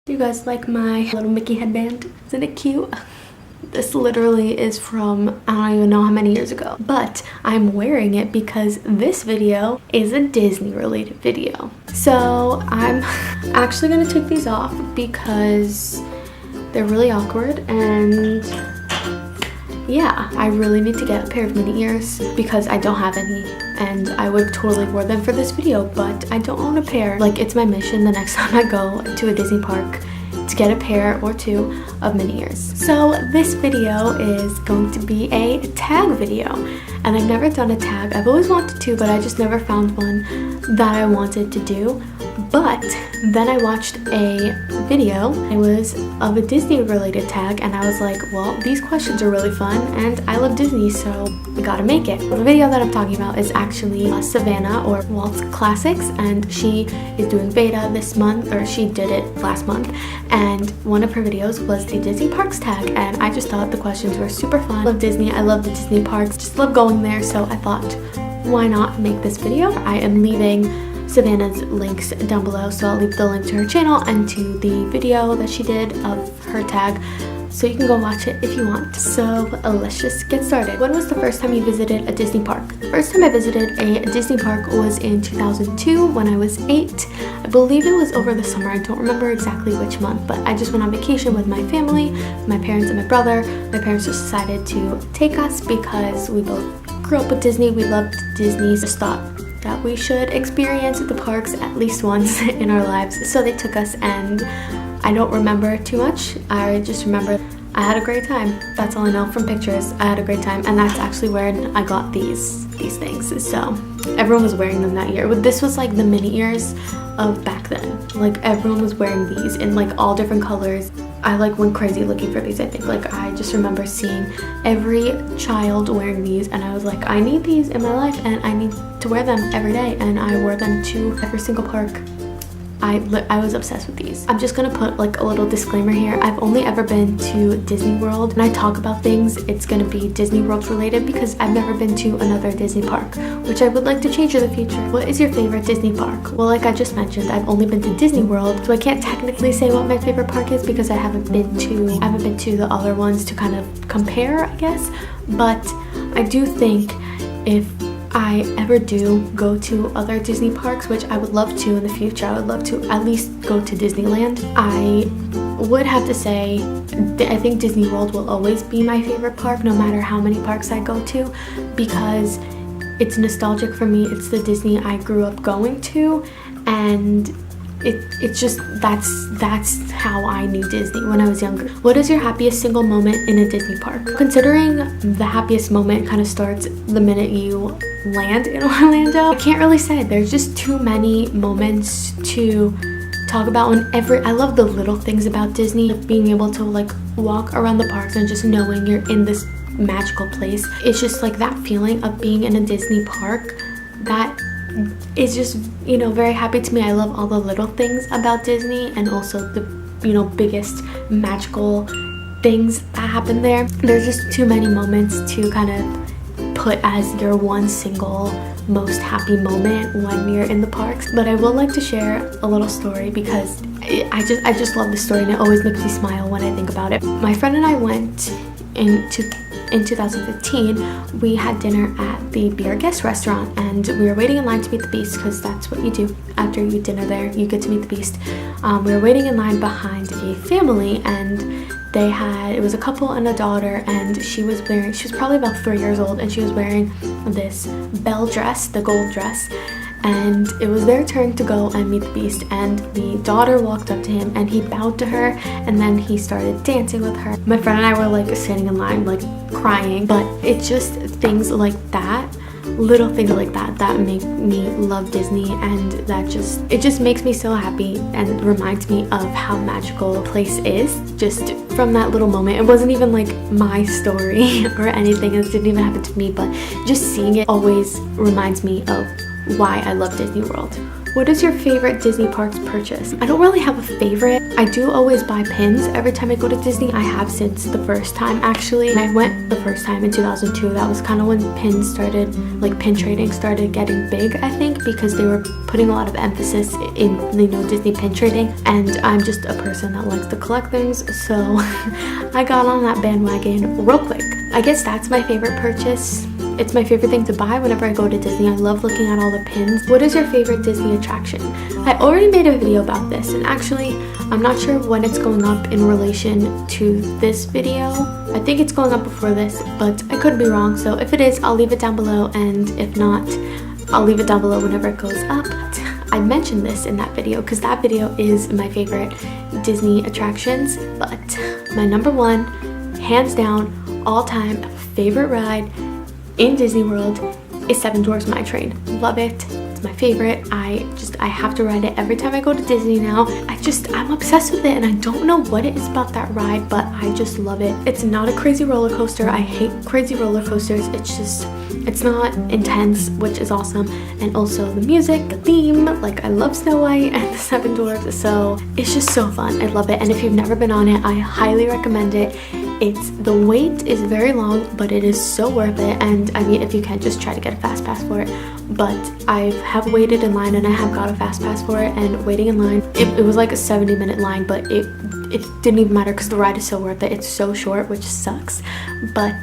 You guys like my little Mickey headband? Isn't it cute? This literally is from I don't even know how many years ago, but I'm wearing it because this video is a Disney related video. So I'm actually gonna take these off because they're really awkward, and yeah, I really need to get a pair of mini ears because I don't have any, and I would totally wear them for this video, but I don't own a pair. Like, it's my mission the next time I go to a Disney park to get a pair or two of mini ears. So this video is going to be a tag video, and I've never done a tag. I've always wanted to, but I just never found one that I wanted to do. But then I watched a video. It was of a Disney related tag, and I was like, well, these questions are really fun and I love Disney, so I gotta make it. The video that I'm talking about is actually Savannah, or Walt's Classics, and she is doing beta this month, or she did it last month, and one of her videos was the Disney Parks tag, and I just thought the questions were super fun. I love Disney, I love the Disney parks, just love going there, so I thought, why not make this video? I am leaving Savannah's links down below, so I'll leave the link to her channel and to the video that she did of her tag, so you can go watch it if you want. So let's just get started. When was the first time you visited a Disney park? The first time I visited a Disney park was in 2002 when I was 8. I believe it was over the summer. I don't remember exactly which month, but I just went on vacation with my family, my parents and my brother. My parents just decided to take us because we both grew up with Disney. We loved Disney. Just thought that we should experience the parks at least once in our lives. So they took us, and I don't remember too much. I just remember I had a great time. That's all I know from pictures. I had a great time, and that's actually where I got these things. So everyone was wearing them that year. This was like the mini ears of back then. Like, everyone was wearing these in like all different colors. I like went crazy looking for these. I think, like, I just remember seeing every child wearing these, and I was like, I need these in my life and I need to wear them every day, and I wore them to every single park. I was obsessed with these. I'm just gonna put like a little disclaimer here. I've only ever been to Disney World. When I talk about things, it's gonna be Disney World related because I've never been to another Disney park, which I would like to change in the future. What is your favorite Disney park? Well, like I just mentioned, I've only been to Disney World, so I can't technically say what my favorite park is because I haven't been to the other ones to kind of compare, I guess. But I do think if I ever do go to other Disney parks, which I would love to in the future, I would love to at least go to Disneyland. I would have to say, I think Disney World will always be my favorite park, no matter how many parks I go to, because it's nostalgic for me. It's the Disney I grew up going to, and it's just that's how I knew Disney when I was younger. What is your happiest single moment in a Disney park? Considering the happiest moment kind of starts the minute you land in Orlando, I can't really say. There's just too many moments to talk about. I love the little things about Disney, being able to like walk around the parks and just knowing you're in this magical place. It's just like that feeling of being in a Disney park that is just, you know, very happy to me. I love all the little things about Disney, and also the, you know, biggest magical things that happen there. There's just too many moments to kind of put as your one single most happy moment when you're in the parks. But I would like to share a little story because I just love this story, and it always makes me smile when I think about it. My friend and I went in 2015, we had dinner at the Beer Guest restaurant, and we were waiting in line to meet the Beast, because that's what you do after you eat dinner there, you get to meet the Beast. We were waiting in line behind a family, and it was a couple and a daughter, and she was probably about 3 years old, and she was wearing this belle dress, the gold dress. And it was their turn to go and meet the Beast, and the daughter walked up to him and he bowed to her, and then he started dancing with her. My friend and I were like standing in line like crying, but it's just things like that, little things like that, that make me love Disney, and it just makes me so happy and reminds me of how magical the place is just from that little moment. It wasn't even like my story or anything, it didn't even happen to me, but just seeing it always reminds me of why I love Disney World. What is your favorite Disney parks purchase? I don't really have a favorite. I do always buy pins every time I go to Disney. I have since the first time actually. And I went the first time in 2002. That was kind of when pins started, like pin trading started getting big, I think, because they were putting a lot of emphasis in, you know, Disney pin trading. And I'm just a person that likes to collect things, so I got on that bandwagon real quick. I guess that's my favorite purchase. It's my favorite thing to buy whenever I go to Disney. I love looking at all the pins. What is your favorite Disney attraction? I already made a video about this, and actually, I'm not sure when it's going up in relation to this video. I think it's going up before this, but I could be wrong. So if it is, I'll leave it down below, and if not, I'll leave it down below whenever it goes up. I mentioned this in that video because that video is my favorite Disney attractions, but my number one, hands down, all-time favorite ride in Disney World is Seven Dwarfs Mine Train. Love it. It's my favorite. I have to ride it every time I go to Disney now. I'm obsessed with it, and I don't know what it is about that ride, but I just love it. It's not a crazy roller coaster. I hate crazy roller coasters. It's not intense, which is awesome. And also the music, the theme, like I love Snow White and the Seven Dwarfs, so it's just so fun. I love it. And if you've never been on it, I highly recommend it. The wait is very long, but it is so worth it. And I mean, if you can, just try to get a fast pass for it. But I have waited in line, and I have got a fast pass for it, and waiting in line, it was like a 70-minute line, but it didn't even matter because the ride is so worth it. It's so short, which sucks, but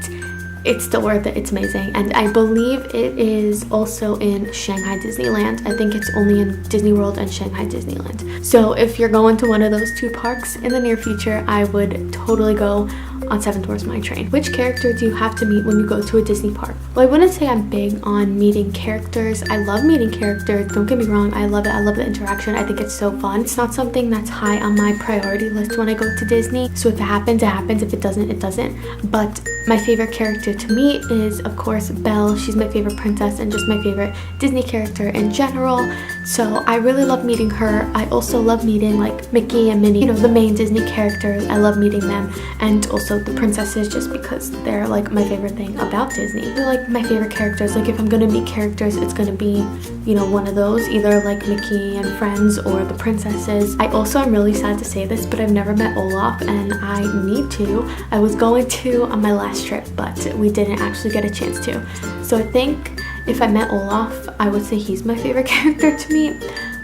it's still worth it. It's amazing. And I believe it is also in Shanghai Disneyland. I think it's only in Disney World and Shanghai Disneyland. So if you're going to one of those two parks in the near future, I would totally go on Seven Dwarfs Mine Train. Which character do you have to meet when you go to a Disney park? Well, I wouldn't say I'm big on meeting characters. I love meeting characters, don't get me wrong. I love it. I love the interaction. I think it's so fun. It's not something that's high on my priority list when I go to Disney. So if it happens, it happens. If it doesn't, it doesn't. But my favorite character to meet is, of course, Belle. She's my favorite princess and just my favorite Disney character in general. So I really love meeting her. I also love meeting like Mickey and Minnie, you know, the main Disney characters. I love meeting them, and also the princesses, just because they're like my favorite thing about Disney. They're like my favorite characters. Like if I'm gonna meet characters, it's gonna be, you know, one of those, either like Mickey and friends or the princesses. I also am really sad to say this, but I've never met Olaf, and I need to. I was going to on my last trip, but we didn't actually get a chance to. So I think if I met Olaf, I would say he's my favorite character to meet,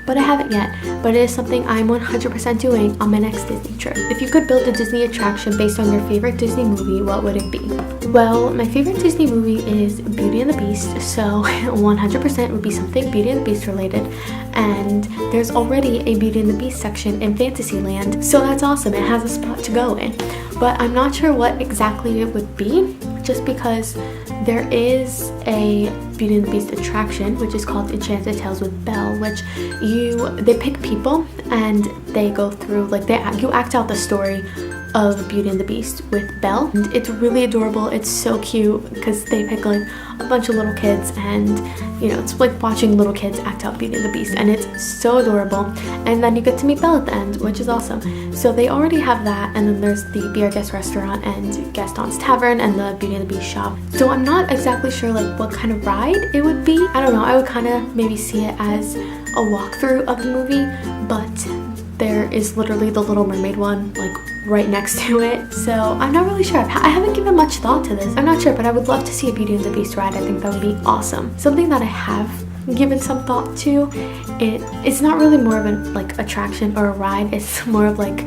but I haven't yet. But it is something I'm 100% doing on my next Disney trip. If you could build a Disney attraction based on your favorite Disney movie, what would it be? Well, my favorite Disney movie is Beauty and the Beast, so 100% would be something Beauty and the Beast related. And there's already a Beauty and the Beast section in Fantasyland, so that's awesome. It has a spot to go in. But I'm not sure what exactly it would be, just because there is a Beauty and the Beast attraction, which is called Enchanted Tales with Belle, which they pick people and they go through, like you act out the story of Beauty and the Beast with Belle. And it's really adorable. It's so cute because they pick like a bunch of little kids, and you know, it's like watching little kids act out Beauty and the Beast, and it's so adorable. And then you get to meet Belle at the end, which is awesome. So they already have that, and then there's the Be Our Guest restaurant and Gaston's Tavern and the Beauty and the Beast shop. So I'm not exactly sure like what kind of ride it would be. I don't know. I would kind of maybe see it as a walkthrough of the movie, but there is literally the Little Mermaid one like right next to it. So I'm not really sure. I haven't given much thought to this. I'm not sure, but I would love to see a Beauty and the Beast ride. I think that would be awesome. Something that I have given some thought to, it's not really more of an like attraction or a ride. It's more of like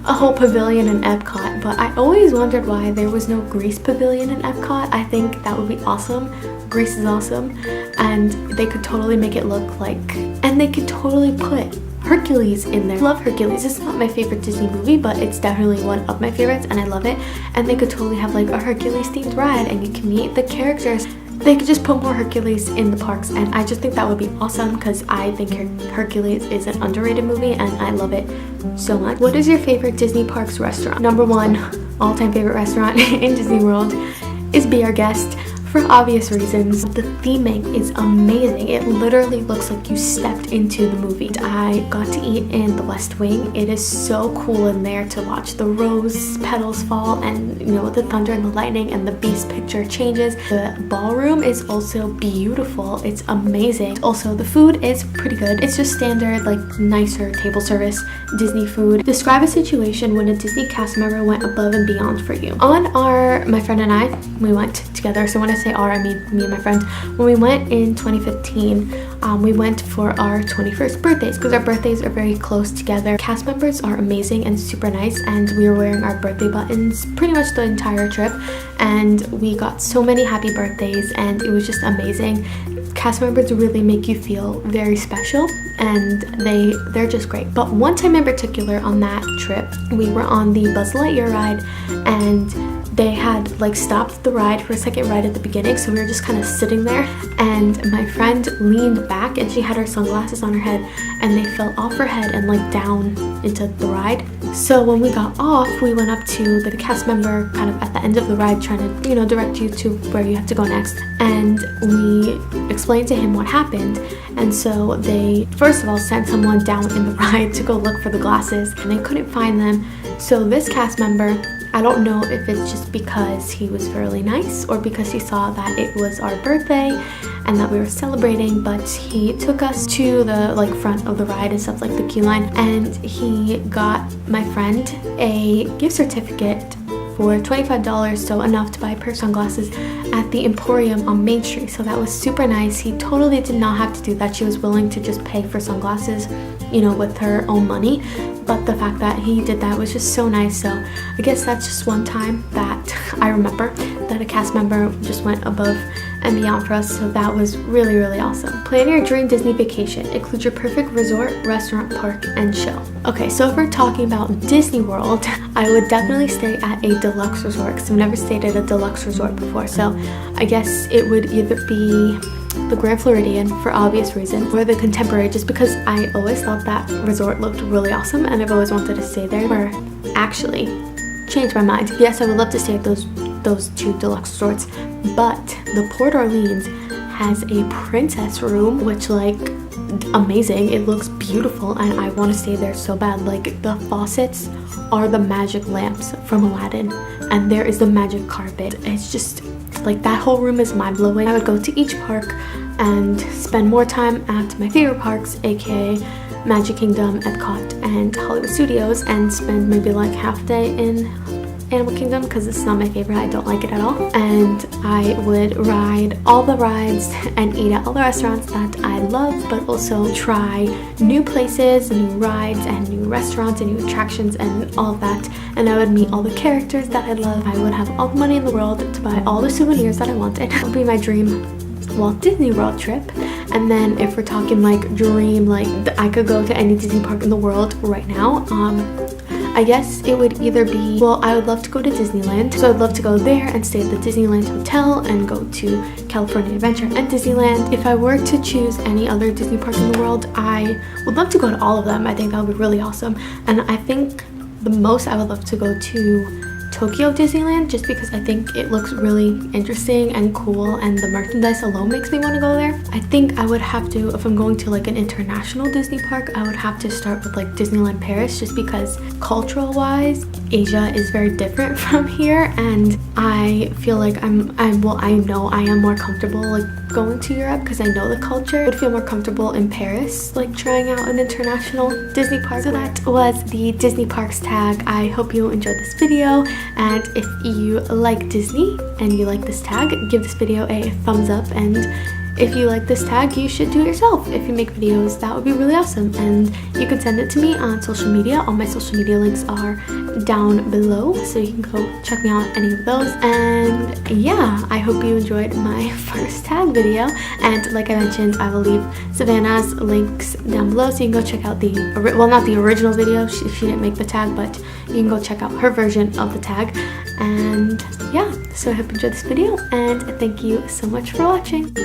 a whole pavilion in Epcot, but I always wondered why there was no Grease pavilion in Epcot. I think that would be awesome. Grease is awesome, and they could totally make it look like, and they could totally put Hercules in there. I love Hercules. It's not my favorite Disney movie, but it's definitely one of my favorites, and I love it. And they could totally have like a Hercules themed ride, and you can meet the characters. They could just put more Hercules in the parks, and I just think that would be awesome because I think Hercules is an underrated movie, and I love it so much. What is your favorite Disney Parks restaurant? Number one all-time favorite restaurant in Disney World is Be Our Guest. for obvious reasons. The theming is amazing. It literally looks like you stepped into the movie. I got to eat in the West Wing. It is so cool in there to watch the rose petals fall, and you know, the thunder and the lightning, and the Beast picture changes. The ballroom is also beautiful. It's amazing. Also, the food is pretty good. It's just standard, like nicer table service Disney food. Describe a situation when a Disney cast member went above and beyond for you. My friend and I, we went together. So when I say our, I mean me and my friend. When we went in 2015, we went for our 21st birthdays because our birthdays are very close together. Cast members are amazing and super nice, and we were wearing our birthday buttons pretty much the entire trip, and we got so many happy birthdays, and it was just amazing. Cast members really make you feel very special, and they're just great. But one time in particular on that trip, we were on the Buzz Lightyear ride, and they had like stopped the ride for a second right at the beginning, so we were just kind of sitting there, and my friend leaned back and she had her sunglasses on her head, and they fell off her head and like down into the ride. So when we got off, we went up to the cast member kind of at the end of the ride, trying to, you know, direct you to where you have to go next, and we explained to him what happened. And so they first of all sent someone down in the ride to go look for the glasses, and they couldn't find them. So this cast member, I don't know if it's just because he was really nice or because he saw that it was our birthday and that we were celebrating, but he took us to the like front of the ride and stuff, like the queue line, and he got my friend a gift certificate for $25, so enough to buy a pair of sunglasses at the Emporium on Main Street. So that was super nice. He totally did not have to do that. She was willing to just pay for sunglasses, you know, with her own money. But the fact that he did that was just so nice. So I guess that's just one time that I remember that a cast member just went above and beyond for us. So that was really, really awesome. Plan your dream Disney vacation. Include your perfect resort, restaurant, park, and show. Okay, so if we're talking about Disney World, I would definitely stay at a deluxe resort because I've never stayed at a deluxe resort before. So I guess it would either be the Grand Floridian for obvious reasons, or the Contemporary, just because I always thought that resort looked really awesome and I've always wanted to stay there. Or actually changed my mind. Yes, I would love to stay at those two deluxe resorts, but the Port Orleans has a princess room, which like amazing. It looks beautiful and I want to stay there so bad. Like the faucets are the magic lamps from Aladdin, and there is the magic carpet. It's just like that whole room is mind-blowing. I would go to each park and spend more time at my favorite parks, aka Magic Kingdom, Epcot, and Hollywood Studios, and spend maybe like half a day in Animal Kingdom because it's not my favorite. I don't like it at all. And I would ride all the rides and eat at all the restaurants that I love, but also try new places, new rides, and new restaurants and new attractions and all of that. And I would meet all the characters that I love. I would have all the money in the world to buy all the souvenirs that I wanted. It would be my dream Walt Disney World trip. And then if we're talking like dream, like I could go to any Disney park in the world right now, I guess it would either be, well, I would love to go to Disneyland, so I'd love to go there and stay at the Disneyland Hotel and go to California Adventure and Disneyland. If I were to choose any other Disney park in the world, I would love to go to all of them. I think that would be really awesome. And I think the most I would love to go to Tokyo Disneyland, just because I think it looks really interesting and cool, and the merchandise alone makes me want to go there. I think I would have to, if I'm going to like an international Disney park, I would have to start with like Disneyland Paris, just because cultural wise Asia is very different from here, and I feel like I know I am more comfortable like going to Europe because I know the culture. I would feel more comfortable in Paris, like trying out an international Disney park. So that was the Disney Parks tag. I hope you enjoyed this video, and if you like Disney and you like this tag, give this video a thumbs up, and if you like this tag, you should do it yourself. If you make videos, that would be really awesome, and you can send it to me on social media. All my social media links are down below, so you can go check me out on any of those. And yeah, I hope you enjoyed my first tag video, and like I mentioned, I will leave Savannah's links down below, so you can go check out the, well, not the original video, she didn't make the tag, but you can go check out her version of the tag. And yeah, so I hope you enjoyed this video, and thank you so much for watching.